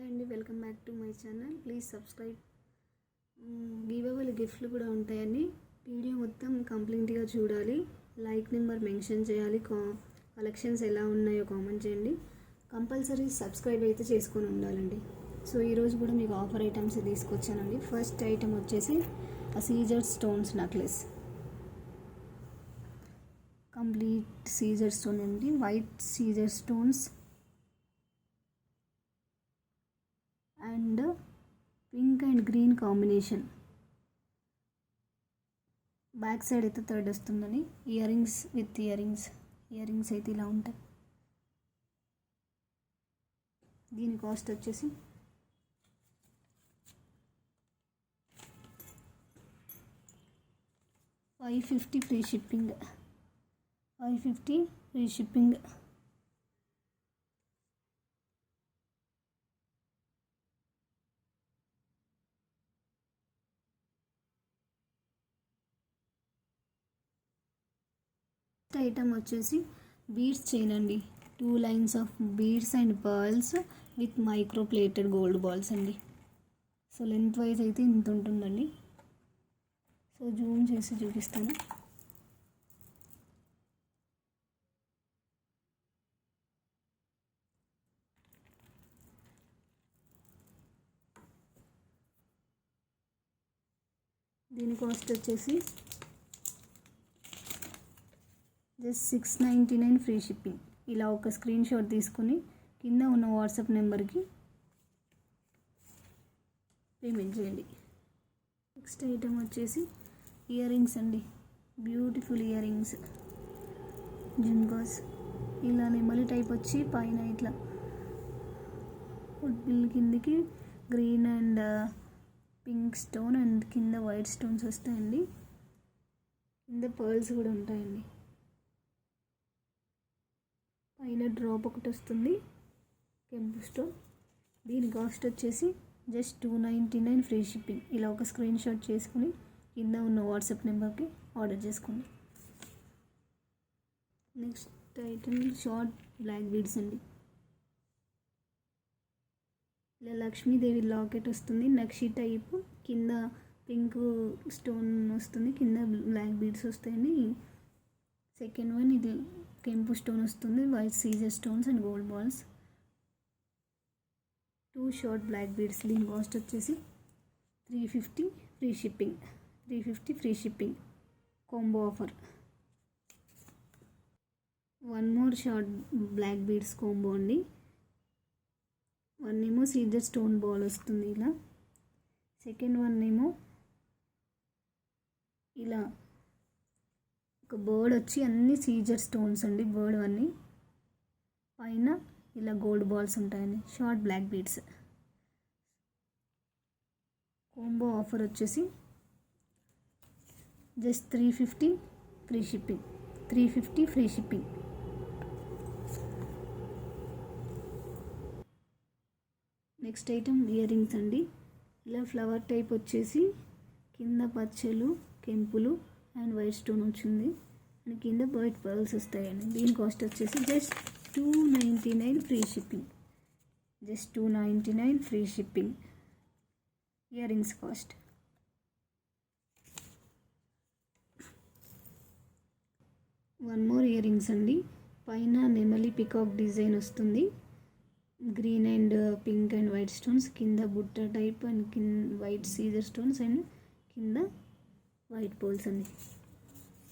Hi అండి, welcome back to my channel. Please subscribe. Give గిఫ్ట్లు కూడా ఉంటాయని వీడియో మొత్తం కంప్లీట్గా చూడాలి. లైక్ నెంబర్ మెన్షన్ చేయాలి. కలెక్షన్స్ ఎలా ఉన్నాయో కామెంట్ చేయండి. కంపల్సరీ సబ్స్క్రైబ్ అయితే చేసుకొని ఉండాలండి. సో ఈరోజు కూడా మీకు ఆఫర్ ఐటమ్స్ తీసుకొచ్చానండి. ఫస్ట్ ఐటమ్ వచ్చేసి CZ stones necklace. Complete CZ stone అండి, white Caesar stones and pink and green combination. Back side అయితే థర్డ్ వస్తుందని earrings with earrings అయితే ఇలా ఉంటాయి. దీని కాస్ట్ వచ్చేసి $550 free shipping. 550 free shipping. Item వచ్చేసి బీడ్స్ చైన్ అండి. 2 lines of beads and pearls with micro plated gold balls అండి. సో లెంత్ వైజ్ అయితే ఇంత ఉంటుందండి. సో జూమ్ చేసి చూపిస్తాను. దీని కాస్ట్ వచ్చేసి జస్ట్ $699 ఫ్రీ షిప్పింగ్. ఇలా ఒక స్క్రీన్ షాట్ తీసుకుని కింద ఉన్న వాట్సాప్ నెంబర్కి పేమెంట్ చేయండి. నెక్స్ట్ ఐటమ్ వచ్చేసి ఇయర్ రింగ్స్ అండి. Beautiful earrings, jhumkas. ఇలా నెమలి టైప్ వచ్చి పైన ఇట్లా బిల్ కిందికి green and pink stone and కింద వైట్ స్టోన్స్ వస్తాయండి. కింద పర్ల్స్ కూడా ఉంటాయండి. పైన డ్రాప్ ఒకటి వస్తుంది, కెంపు స్టోన్. దీని కాస్ట్ వచ్చేసి జస్ట్ $299 ఫ్రీ షిప్పింగ్. ఇలా ఒక స్క్రీన్ షాట్ చేసుకుని కింద ఉన్న వాట్సాప్ నెంబర్కి ఆర్డర్ చేసుకోండి. Next item short black beads అండి. ఇలా లక్ష్మీదేవి లాకెట్ వస్తుంది, నక్షి టైప్. కింద పింక్ స్టోన్ వస్తుంది, కింద బ్లాక్ బీడ్స్ వస్తాయండి. సెకండ్ వన్ ఇది కెంపు స్టోన్ వస్తుంది, white Caesar stones and gold balls. 2 short black beads. దీని కాస్ట్ వచ్చేసి $350 free shipping. 350 free shipping combo offer. 1 more short black beads combo అండి. 1 ఏమో సీజర్ స్టోన్ బాల్ వస్తుంది ఇలా. సెకండ్ వన్ ఏమో ఇలా ఒక బర్డ్ వచ్చి అన్ని సీజర్ స్టోన్స్ అండి. బర్డ్ అన్నీ పైన ఇలా గోల్డ్ బాల్స్ ఉంటాయండి. Short black beads. Combo offer వచ్చేసి just $350 free shipping. 350 free shipping. Next item earrings అండి. ఇలా ఫ్లవర్ టైప్ వచ్చేసి కింద పచ్చలు, కెంపులు అండ్ వైట్ స్టోన్ వచ్చింది అండ్ కింద వైట్ పర్ల్స్ వస్తాయండి. దీని కాస్ట్ వచ్చేసి just $299 free shipping. Just $299 free shipping. Earrings cost. One more earrings అండి. పైన నెమలి పికాక్ డిజైన్ వస్తుంది, green and pink and white stones. కింద బుట్ట టైప్ అండ్ కింద వైట్ సీజర్ స్టోన్స్ అండ్ కింద వైట్ పోల్స్ అండి.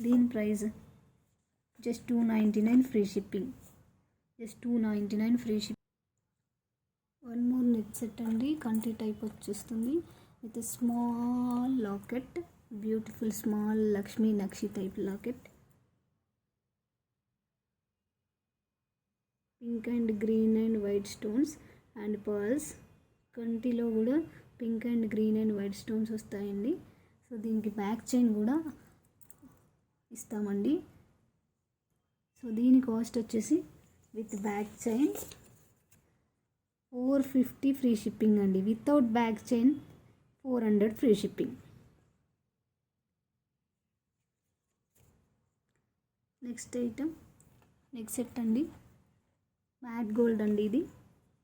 దీని price just $299 free shipping. Just $299 free shipping. 1 more neck set అండి. కంటి టైప్ వచ్చేస్తుంది with small locket. Beautiful small Lakshmi nakshi type locket. Pink and green and white stones and pearls. కంటిలో కూడా pink and green and white stones వస్తాయండి. So దీనికి back chain కూడా ఇస్తామండి. So దీని కాస్ట్ వచ్చేసి with back chain $450 free shipping అండి. Without back chain $400 free shipping. Next item neck set అండి. మ్యాట్ గోల్డ్ అండి. ఇది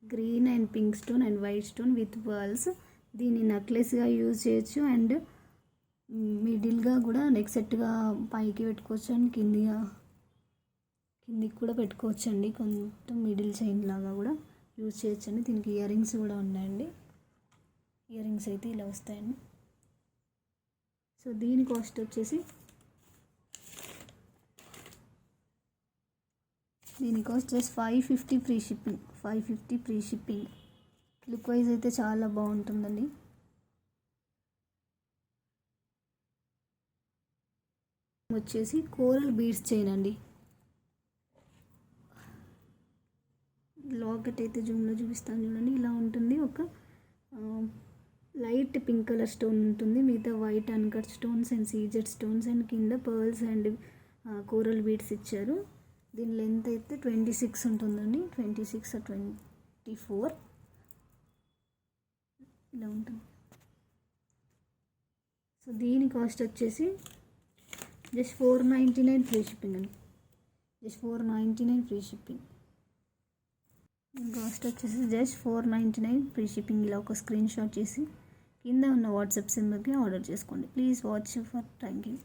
green and pink stone and white stone with pearls. దీన్ని నెక్లెస్గా యూజ్ చేయొచ్చు అండ్ మిడిల్గా కూడా నెక్ సెట్గా పైకి పెట్టుకోవచ్చు అండ్ కిందికి కూడా పెట్టుకోవచ్చు అండి. కొంచెం మిడిల్ చైన్ లాగా కూడా యూజ్ చేయొచ్చండి. దీనికి ఇయర్ రింగ్స్ కూడా ఉన్నాయండి. ఇయర్ రింగ్స్ అయితే ఇలా వస్తాయండి. సో దీని కాస్ట్ వచ్చేసి just 550 free shipping. 550 free shipping. Look wise అయితే చాలా బాగుంటుందండి. వచ్చేసి కోరల్ బీడ్స్ చైన్ అండి. లాకెట్ అయితే జూమ్లో చూపిస్తాను చూడండి. ఇలా ఉంటుంది. ఒక లైట్ పింక్ కలర్ స్టోన్ ఉంటుంది. మిగతా white uncut stones and CZ stones and కింద పర్ల్స్ అండ్ కోరల్ బీడ్స్ ఇచ్చారు. దీని లెంత్ అయితే 26 ఉంటుందండి. 26 or 24 ఇలా ఉంటుంది. సో దీని కాస్ట్ వచ్చేసి జస్ట్ 499 ఫ్రీ షిప్పింగ్ అండి. Just 499 free shipping. దీని కాస్ట్ వచ్చేసి జస్ట్ 499 ఫ్రీ షిప్పింగ్. ఇలా ఒక స్క్రీన్ షాట్ చేసి కింద ఉన్న వాట్సాప్ సింబల్కి ఆర్డర్ చేసుకోండి. Please watch for. Thank you.